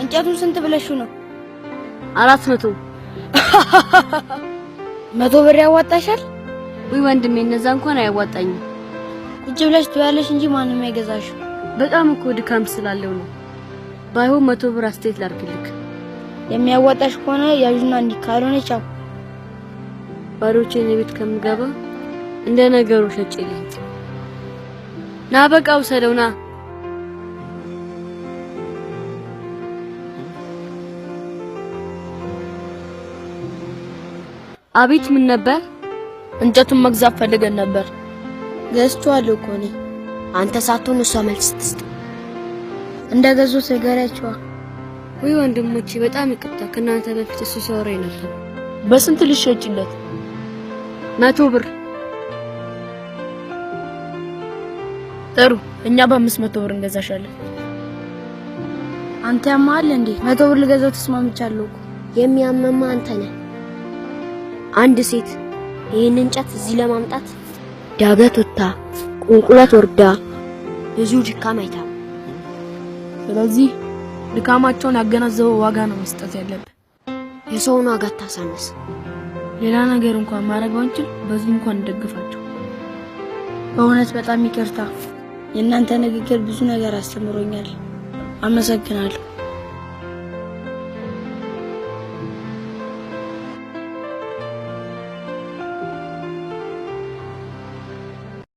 እንጨቱን ስንት ብለሽ ነው? 400 100 ብር ያዋጣሻል? ወይ ወንድሜ እነዛ እንኳን አያዋጣኝም። ቁጭ ብለሽ ትያለሽ እንጂ ማንንም አይገዛሽ። በጣም እኮ ድካም ስላለው ነው። ባይሆን 100 ብር አስተያየት ላድርግልክ። የሚያዋጣሽ ከሆነ ያዥና እንዲህ ካልሆነ ቻው። ባሮቼን ቤት ከምገባ እንደ ነገሩ ሸጬልኝ ና በቃ ውሰደውና። አቤት ምን ነበር? እንጨቱን መግዛት ፈልገን ነበር። ገዝቷል እኮ እኔ። አንተ ሳትሆን እሷ መልስ ትስጥ። እንደገዙት ንገሪያቸው። ወይ ወንድሞቼ በጣም ይቅርታ፣ ከናንተ በፊት እሱ ሲያወራኝ ነበር። በስንት ልትሸጪለት? 100 ብር። ጥሩ፣ እኛ በ500 ብር እንገዛሻለን። አንተ ያማል እንዴ? 100 ብር ልገዛው ተስማምቻለሁ እኮ። የሚያመማ አንተ ነህ። አንድ ሴት ይሄን እንጨት እዚህ ለማምጣት ዳገት ወጣ ቁልቁለት ወርዳ ብዙ ድካም አይታ፣ ስለዚህ ድካማቸውን ያገናዘበው ዋጋ ነው መስጠት ያለብን። የሰውን ዋጋ ታሳነስ። ሌላ ነገር እንኳን ማድረግ ባንችል በዚህ እንኳን እንደግፋቸው። በእውነት በጣም ይቅርታ። የእናንተ ንግግር ብዙ ነገር አስተምሮኛል። አመሰግናለሁ።